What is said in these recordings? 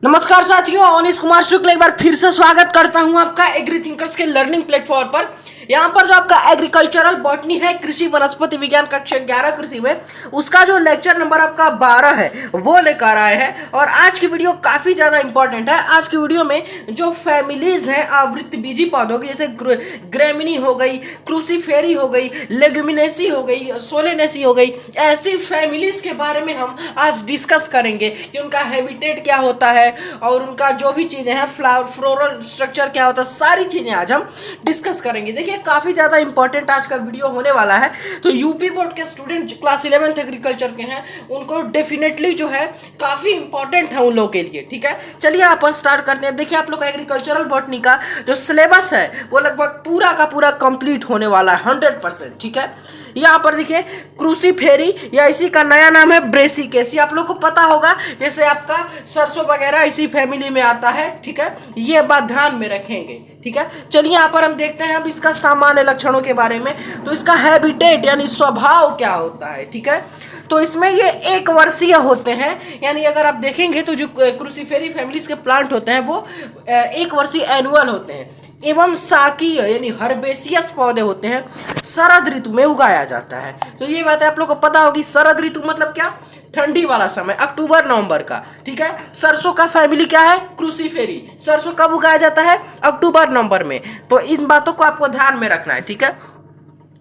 नमस्कार साथियों, अवनीश कुमार शुक्ल एक बार फिर से स्वागत करता हूं आपका एग्री थिंकर्स के लर्निंग प्लेटफॉर्म पर। यहां पर जो आपका एग्रीकल्चरल बॉटनी है, कृषि वनस्पति विज्ञान कक्षा 11 कृषि में, उसका जो लेक्चर नंबर आपका 12 है वो लेकर आए हैं। और आज की वीडियो काफी ज्यादा इंपॉर्टेंट है। आज की वीडियो में जो फैमिलीज हैं आवृतबीजी पौधों की, जैसे ग्रेमिनी हो गई, क्रूसीफेरी हो गई, लेग्यूमिनेसी हो गई, सोलेनेसी हो गई, ऐसी फैमिलीज के बारे में हम आज डिस्कस करेंगे कि उनका हैबिटेट क्या होता है और उनका जो भी चीजें हैं, फ्लोरल स्ट्रक्चर क्या होता है, सारी चीजें आज हम डिस्कस करेंगे। देखिए काफी ज्यादा इंपॉर्टेंट आज का वीडियो होने वाला है। तो यूपी बोर्ड के स्टूडेंट क्लास 11th एग्रीकल्चर के हैं, उनको डेफिनेटली जो है काफी इंपॉर्टेंट है उन लोगों के लिए। ठीक है, चलिए अपन स्टार्ट करते हैं। देखिए आप लोग का एग्रीकल्चरल बॉटनी का जो सिलेबस है वो लगभग पूरा का पूरा कंप्लीट होने वाला है 100%। ठीक है, यहाँ पर देखिए क्रूसीफेरी या इसी का नया नाम है ब्रेसिकेसी, आप लोग को पता होगा, जैसे आपका सरसों वगैरह इसी फैमिली में आता है। ठीक है, ये बात ध्यान में रखेंगे। ठीक है, चलिए यहाँ पर हम देखते हैं अब इसका सामान्य लक्षणों के बारे में। तो इसका हैबिटेट यानी स्वभाव क्या होता है। ठीक है, तो इसमें ये एक वर्षीय होते हैं, यानी अगर आप देखेंगे तो जो क्रूसीफेरी फैमिलीज के प्लांट होते हैं वो एक वर्षीय एनुअल होते हैं, एवं साकीय यानी हर्बेसियस पौधे होते हैं, शरद ऋतु में उगाया जाता है। तो ये बात है आप लोग को पता होगी। शरद ऋतु मतलब क्या? ठंडी वाला समय, अक्टूबर नवंबर का। ठीक है, सरसों का फैमिली क्या है? क्रूसीफेरी। सरसों कब उगाया जाता है? अक्टूबर नवंबर में। तो इन बातों को आपको ध्यान में रखना है। ठीक है,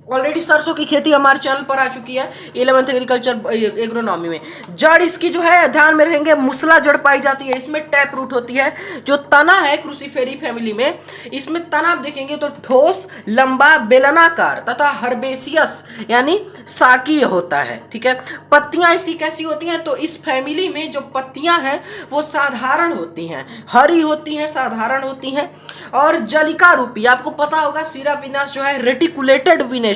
ऑलरेडी सरसों की खेती हमारे चैनल पर आ चुकी है 11th एग्रीकल्चर एग्रोनॉमी में। जड़ इसकी जो है ध्यान में रहेंगे, मुसला जड़ पाई जाती है, इसमें टैप रूट होती है। जो तना है क्रूसीफेरी फैमिली में, इसमें तना आप देखेंगे तो ठोस, लंबा, बेलनाकार तथा हर्बेसियस यानी साकीय होता है। ठीक है, पत्तियां इसकी कैसी होती हैं? तो इस फैमिली में जो पत्तियां हैं वो साधारण होती हैं, हरी होती हैं, साधारण होती हैं और जलिका रूपी, आपको पता होगा सीरा विनाश जो है रेटिकुलेटेड विनेशन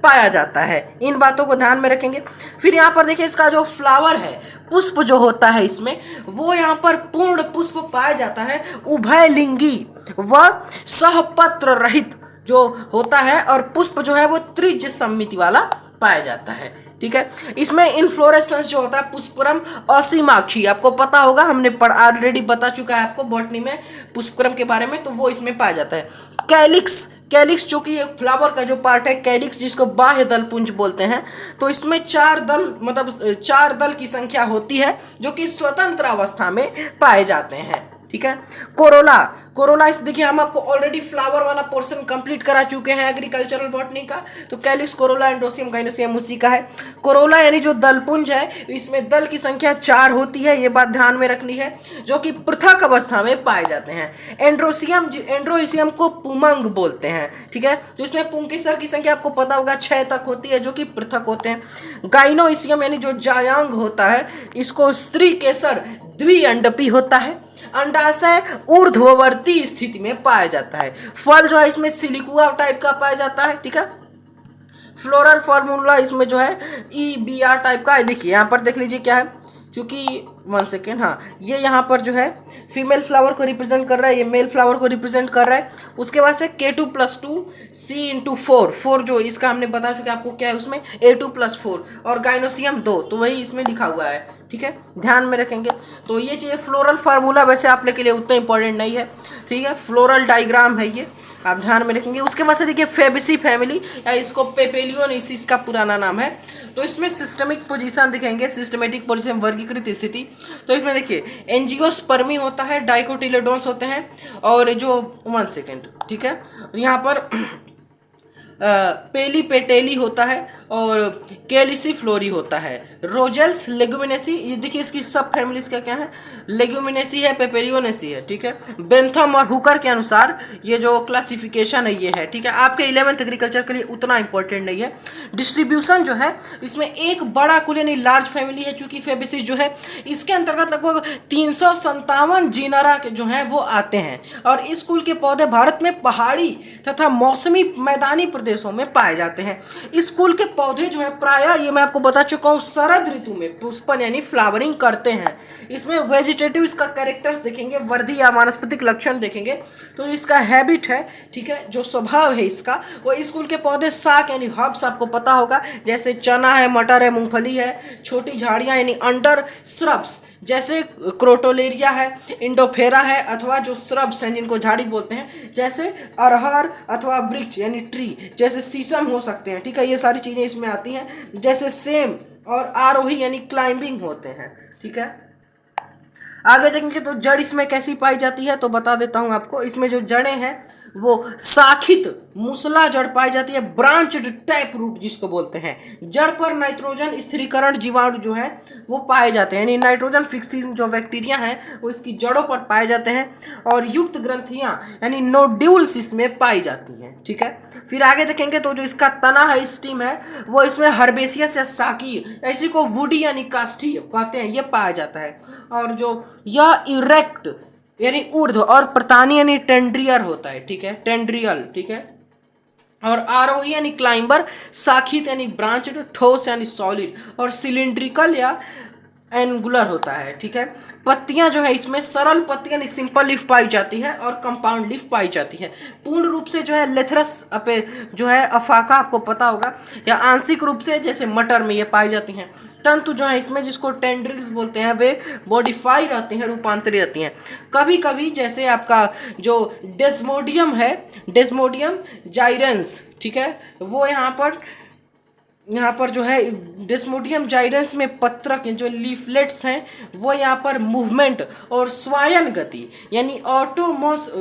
पाया जाता है। इन बातों को ध्यान में रखेंगे। फिर यहाँ पर देखिए इसका जो फ्लावर है, पुष्प जो होता है इसमें, वो यहाँ पर पूर्ण पुष्प पाया जाता है, उभयलिंगी व सहपत्र रहित जो होता है, और पुष्प जो है वो त्रिज्य सममिति वाला पाया जाता है। ठीक है, इसमें इन्फ्लोरेसेंस जो होता है पुष्पक्रम असीमाक्षी, आपको पता होगा, हमने ऑलरेडी बता चुका है आपको बॉटनी में पुष्पक्रम के बारे में, तो वो इसमें पाया जाता है। कैलिक्स, कैलिक्स जो कि फ्लावर का जो पार्ट है, कैलिक्स जिसको बाह्य दल पुंज बोलते हैं, तो इसमें 4 दल मतलब 4 दल की संख्या होती है जो कि स्वतंत्र अवस्था में पाए जाते हैं। ठीक है, कोरोला, कोरोला इस देखिए हम आपको ऑलरेडी फ्लावर वाला पोर्शन कंप्लीट करा चुके हैं एग्रीकल्चरल बॉटनी का। तो कैलिक्स, कोरोला, एंड्रोसियम, गाइनोसियम उसी का है। कोरोला यानी जो दलपुंज है, इसमें दल की संख्या 4 होती है, ये बात ध्यान में रखनी है, जो कि पृथक अवस्था में पाए जाते हैं। एंड्रोसियम, एंड्रोसियम को पुमंग बोलते हैं। ठीक है, तो इसमें पुंकेसर की संख्या आपको पता होगा 6 तक होती है, जो कि पृथक होते हैं। गाइनोसियम यानी जो जायांग होता है, इसको स्त्री केसर द्विअंडपी होता है, अंडाशय ऊर्ध्ववर्ती स्थिति में पाया जाता है। फल जो है इसमें सिलिकुआ टाइप का पाया जाता है। ठीक है, फ्लोरल फॉर्मूला इसमें जो है EBR टाइप का है। देखिए यहाँ पर देख लीजिए क्या है, क्योंकि 1 सेकेंड, हाँ, ये यहाँ पर जो है फीमेल फ्लावर को रिप्रेजेंट कर रहा है, ये मेल फ्लावर को रिप्रेजेंट कर रहा है। उसके बाद से K2+2 C×4, 4 जो इसका हमने बता चुका आपको क्या है, उसमें A2+4 और गाइनोसियम 2, तो वही इसमें लिखा हुआ है। ठीक है, ध्यान में रखेंगे। तो ये चीज़ें फ्लोरल फार्मूला वैसे आप लोग के लिए उतना इंपॉर्टेंट नहीं है। ठीक है, फ्लोरल डायग्राम है ये, आप ध्यान में रखेंगे। उसके बाद से देखिए फेबेसी फैमिली, या इसको पेपेलियोनेसी इसका पुराना नाम है। तो इसमें सिस्टमिक पोजीशन दिखेंगे, सिस्टमेटिक पोजीशन, वर्गीकृत स्थिति। तो इसमें देखिए एंजियोस्पर्मी होता है, डाइकोटिलेडोन्स होते हैं, और जो 1 सेकेंड, ठीक है, यहाँ पर पेली पेटेली होता है और कैलिसिफ्लोरी होता है। रोजेल्स, लेग्यूमिनेसी, ये देखिए इसकी सब फैमिलीज क्या क्या है, लेग्यूमिनेसी है, पेपेरियोनेसी है। ठीक है, बेंथम और हुकर के अनुसार ये जो क्लासिफिकेशन है ये है। ठीक है, आपके 11th एग्रीकल्चर के लिए उतना इंपॉर्टेंट नहीं है। डिस्ट्रीब्यूशन जो है इसमें एक बड़ा कुल यानी लार्ज फैमिली है, चूंकि फेबेसी जो है इसके अंतर्गत लगभग 357 जीनरा जो है वो आते हैं, और इस कुल के पौधे भारत में पहाड़ी तथा मौसमी मैदानी प्रदेशों में पाए जाते हैं। इस कुल के पौधे जो है प्रायः, ये मैं आपको बता चुका हूँ, शरद ऋतु में पुष्पन यानी फ्लावरिंग करते हैं। इसमें वेजिटेटिव इसका कैरेक्टर्स देखेंगे, वर्धी या वानस्पतिक लक्षण देखेंगे, तो इसका हैबिट है, ठीक है, जो स्वभाव है इसका, वो इस कुल के पौधे साग यानी हर्ब्स आपको पता होगा, जैसे चना है, मटर है, मूंगफली है, छोटी झाड़ियां यानी अंडर श्रब्स, जैसे क्रोटोलेरिया है, इंडोफेरा है, अथवा जो श्रब्स हैं जिनको झाड़ी बोलते हैं, जैसे अरहर अथवा वृक्ष यानी ट्री, जैसे शीशम हो सकते हैं, ठीक है, ये सारी चीज़ें इसमें आती हैं। जैसे सेम और आरोही यानी क्लाइंबिंग होते हैं, ठीक है। आगे देखेंगे तो जड़ इसमें कैसी पाई जाती है, तो बता देता हूं आपको। इसमें जो जड़ें हैं वो शाखित मूसला जड़ पाई जाती है, ब्रांच्ड टैप रूट जिसको बोलते हैं। जड़ पर नाइट्रोजन स्थिरीकरण जीवाणु जो है वो पाए जाते हैं, यानी नाइट्रोजन फिक्सिंग जो बैक्टीरिया हैं वो इसकी जड़ों पर पाए जाते हैं। और युक्त ग्रंथियां यानी नोड्यूल्स इसमें पाई जाती हैं, ठीक है। फिर आगे देखेंगे तो जो इसका तना है, स्टीम है, वो इसमें हर्बेसियस या साकी, ऐसी को वुडी यानी काष्ठी कहते हैं, ये पाया जाता है। और जो यह इरेक्ट यानी ऊर्ध्व और प्रतानी यानी टेंड्रियर होता है, ठीक है, टेंड्रियल, ठीक है। और आरोही यानी क्लाइंबर, शाखित यानी ब्रांच्ड, ठोस यानी सॉलिड, और सिलिंड्रिकल या एंगुलर होता है, ठीक है। पत्तियां जो है इसमें सरल पत्तियां यानी सिंपल लीफ पाई जाती है और कंपाउंड लीफ पाई जाती है। पूर्ण रूप से जो है लेथरस अपे जो है अफाका आपको पता होगा, या आंशिक रूप से जैसे मटर में ये पाई जाती हैं। तंतु जो है इसमें जिसको टेंड्रिल्स बोलते हैं वे मॉडिफाई रहते हैं, रूपांतरित रहती हैं। कभी कभी जैसे आपका जो डेस्मोडियम है, डेस्मोडियम जाइरेंस, ठीक है, वो यहाँ पर जो है डेस्मोडियम जाइरेंस में पत्रक जो लीफलेट्स हैं वो यहाँ पर मूवमेंट और स्वायन गति यानी ऑटोनोमस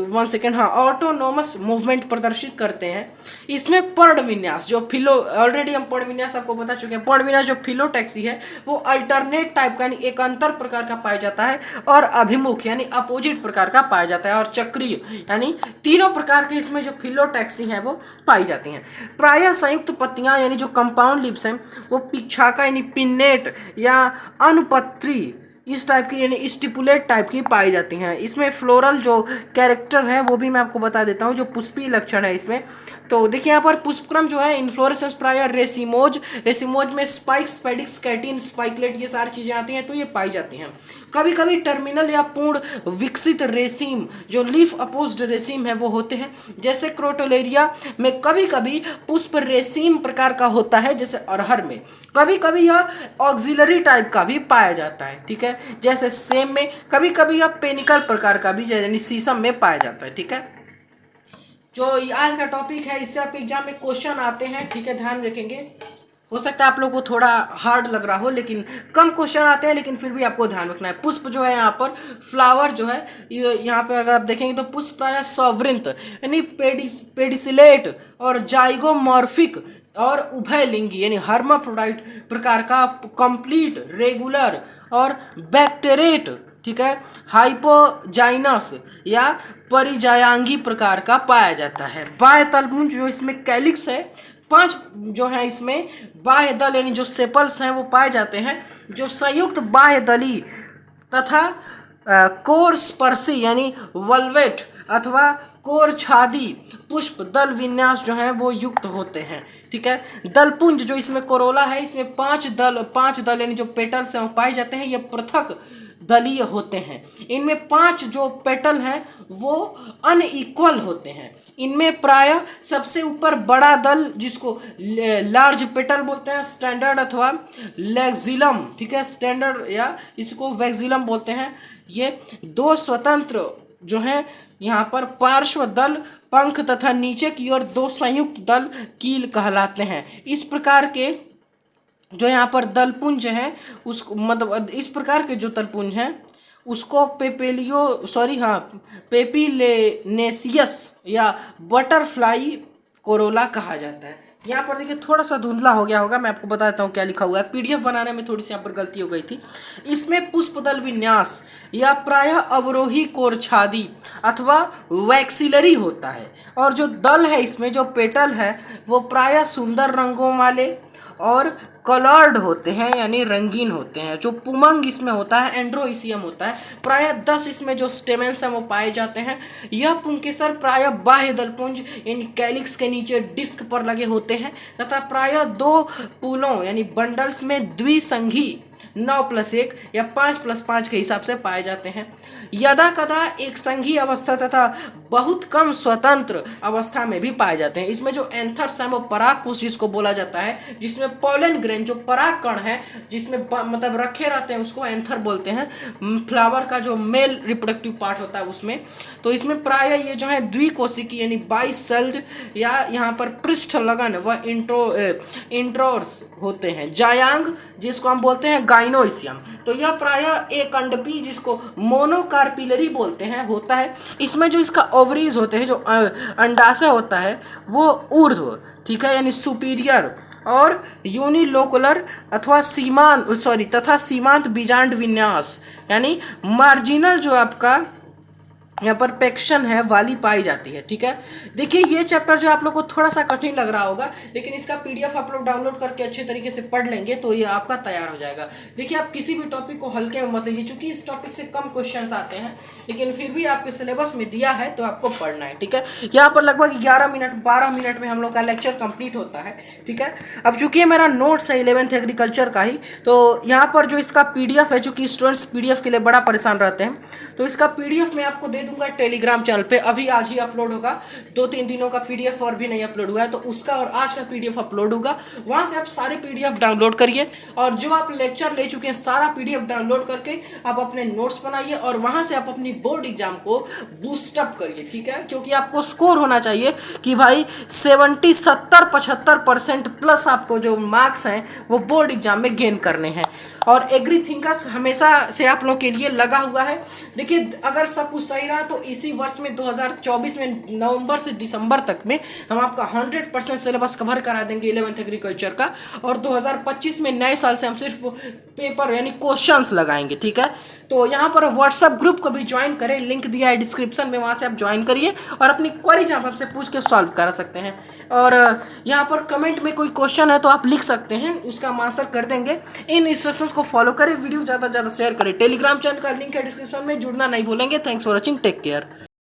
मूवमेंट प्रदर्शित करते हैं। इसमें पर्ण विन्यास जो ऑलरेडी हम पर्ण विन्यास आपको बता चुके हैं। पर्ण विन्यास जो फिलोटैक्सी है वो अल्टरनेट टाइप का यानी एकांतर प्रकार का पाया जाता है, और अभिमुख यानी अपोजिट प्रकार का पाया जाता है, और चक्रीय यानी तीनों प्रकार के इसमें जो फिलोटैक्सी है वो पाई जाती हैं। प्रायः संयुक्त पत्तियां यानी जो कंपाउंड लिप्स हैं वो पिच्छाका यानी पिन्नेट या अनुपत्री इस टाइप की यानी स्टिपुलेट टाइप की पाई जाती हैं। इसमें फ्लोरल जो कैरेक्टर है वो भी मैं आपको बता देता हूँ, जो पुष्पीय लक्षण है इसमें। तो देखिए यहाँ पर पुष्पक्रम जो है इन्फ्लोरेसेंस प्राय रेसिमोज में स्पाइक्स, पेडिक्स, कैटिन, स्पाइकलेट ये सारी चीजें आती हैं, तो ये पाई जाती हैं। कभी कभी टर्मिनल या पूर्ण विकसित रेसिम जो लीफ अपोज्ड रेसिम है वो होते हैं, जैसे क्रोटोलेरिया में कभी कभी पुष्प रेसिम प्रकार का होता है, जैसे अरहर में। कभी कभी यह ऑक्सिलरी टाइप का भी पाया जाता है, ठीक है, जैसे सेम में। कभी कभी यह पेनिकल प्रकार का भी यानी शीशम में पाया जाता है, ठीक है। जो आज का टॉपिक है इससे आपके एग्जाम में क्वेश्चन आते हैं, ठीक है, ध्यान रखेंगे। हो सकता है आप लोगों को थोड़ा हार्ड लग रहा हो, लेकिन कम क्वेश्चन आते हैं, लेकिन फिर भी आपको ध्यान रखना है। पुष्प जो है यहाँ पर फ्लावर जो है यहाँ पर अगर आप देखेंगे तो पुष्प प्राय सॉवृंत यानी पेडिसिलेट और जाइगोमॉर्फिक और उभयलिंगी यानी हर्माफ्रोडाइट प्रकार का, कंप्लीट, रेगुलर और बैक्टेरेट, ठीक है, हाइपोजाइनस या परिजायांगी प्रकार का पाया जाता है। बाह्य तलपुंज जो इसमें कैलिक्स है, 5 जो है इसमें बाह्य दल यानी जो सेपल्स हैं वो पाए जाते हैं, जो संयुक्त बाह्य दली तथा कोर स्पर्शी यानी वल्वेट अथवा कोर छादी पुष्प दल विन्यास जो है वो युक्त होते हैं, ठीक है। दलपुंज जो इसमें कोरोला है, इसमें 5 दल यानी जो पेटल्स हैं वो पाए जाते हैं, ये पृथक दलीय होते हैं। इनमें 5 जो पेटल हैं वो अनइक्वल होते हैं। इनमें प्राय सबसे ऊपर बड़ा दल जिसको लार्ज पेटल बोलते हैं, स्टैंडर्ड अथवा लेक्सिलम, ठीक है, स्टैंडर्ड या इसको वैक्सिलम बोलते हैं। ये 2 स्वतंत्र जो हैं यहाँ पर पार्श्व दल पंख तथा नीचे की ओर 2 संयुक्त दल कील कहलाते हैं। इस प्रकार के जो यहाँ पर दलपुंज हैं उसको मतलब इस प्रकार के जो दलपुंज हैं उसको पेपिलेनेसियस या बटरफ्लाई कोरोला कहा जाता है। यहाँ पर देखिए थोड़ा सा धुंधला हो गया होगा, मैं आपको बता देता हूँ क्या लिखा हुआ है। पीडीएफ बनाने में थोड़ी सी यहाँ पर गलती हो गई थी। इसमें पुष्पदल विन्यास या प्रायः अवरोही कोरछादी अथवा वैक्सिलरी होता है, और जो दल है इसमें जो पेटल है वो प्रायः सुंदर रंगों वाले और कलर्ड होते हैं यानी रंगीन होते हैं। जो पुमंग इसमें होता है एंड्रोइसियम होता है। प्रायः 10 इसमें जो स्टेमेंस हैं वो पाए जाते हैं। यह पुंकेसर प्रायः बाह्य दलपुंज यानी कैलिक्स के नीचे डिस्क पर लगे होते हैं तथा प्रायः 2 पुलों यानी बंडल्स में द्विसंघी 9+1 या 5+5 के हिसाब से पाए जाते हैं। यदा कदा एक संघीय अवस्था तथा बहुत कम स्वतंत्र अवस्था में भी पाए जाते हैं। इसमें जो एंथर्स है वो परागकोश जिसको बोला जाता है, जिसमें पोलन ग्रेन जो पराग कण है जिसमें मतलब रखे रहते हैं उसको एंथर बोलते हैं। फ्लावर का जो मेल रिप्रोडक्टिव पार्ट होता है उसमें, तो इसमें प्राय ये जो है द्विकोशिकी यानी बाइसेल्ड या यहाँ पर पृष्ठ लगन व इंट्रोर्स होते हैं। जायांग जिसको हम बोलते हैं गाइनोइसियम, तो यह प्राय एक अंडपी जिसको मोनोकार्पिलरी बोलते हैं होता है। इसमें जो इसका ओवरीज होते हैं, जो अंडाशय होता है वो ऊर्ध्व, ठीक है, यानी सुपीरियर और यूनिलोकुलर अथवा सीमांत बीजांड विन्यास यानी मार्जिनल जो आपका यहाँ पर पेक्शन है वाली पाई जाती है। ठीक है, देखिए ये चैप्टर जो आप लोग को थोड़ा सा कठिन लग रहा होगा, लेकिन इसका पीडीएफ आप लोग डाउनलोड करके अच्छे तरीके से पढ़ लेंगे तो ये आपका तैयार हो जाएगा। देखिए आप किसी भी टॉपिक को हल्के में मत लीजिए, क्योंकि इस टॉपिक से कम क्वेश्चंस आते हैं, लेकिन फिर भी आपके सिलेबस में दिया है तो आपको पढ़ना है। ठीक है, यहाँ पर लगभग 12 मिनट में हम लोग का लेक्चर कंप्लीट होता है। ठीक है, अब चूंकि मेरा नोट्स है 11th एग्रीकल्चर का ही, तो यहाँ पर जो इसका पीडीएफ है, चूंकि स्टूडेंट्स पीडीएफ के लिए बड़ा परेशान रहते हैं, तो इसका पीडीएफ मैं आपको दे दूंगा टेलीग्राम चैनल पे। अभी आज ही अपलोड होगा, 2-3 दिनों का पीडीएफ और भी नहीं अपलोड हुआ है, तो उसका और आज का पीडीएफ अपलोड होगा। वहां से आप सारे पीडीएफ डाउनलोड करिए और जो आप लेक्चर ले चुके हैं सारा पीडीएफ डाउनलोड करके आप अपने नोट्स बनाइए और वहां से आप अपनी बोर्ड एग्जाम को बूस्ट अप करिए। ठीक है, क्योंकि आपको स्कोर होना चाहिए कि भाई 70, 70, 75% प्लस आपको जो मार्क्स हैं वो बोर्ड एग्जाम में गेन करने हैं। और एग्री थिंकर्स हमेशा से आप लोग के लिए लगा हुआ है। देखिए अगर सब कुछ सही रहा तो इसी वर्ष में 2024 में नवंबर से दिसंबर तक में हम आपका 100% सिलेबस कवर करा देंगे 11th एग्रीकल्चर का, और 2025 में नए साल से हम सिर्फ पेपर यानी क्वेश्चंस लगाएंगे। ठीक है, तो यहाँ पर व्हाट्सएप ग्रुप को भी ज्वाइन करें, लिंक दिया है डिस्क्रिप्शन में, वहाँ से आप ज्वाइन करिए और अपनी क्वेरीज आप हमसे पूछ के सॉल्व करा सकते हैं। और यहाँ पर कमेंट में कोई क्वेश्चन है तो आप लिख सकते हैं, उसका हम आंसर कर देंगे। इन इंस्ट्रक्शंस को फॉलो करें, वीडियो ज़्यादा से ज़्यादा शेयर करें। टेलीग्राम चैनल का लिंक है डिस्क्रिप्शन में, जुड़ना नहीं भूलेंगे। Thanks for watching, take care.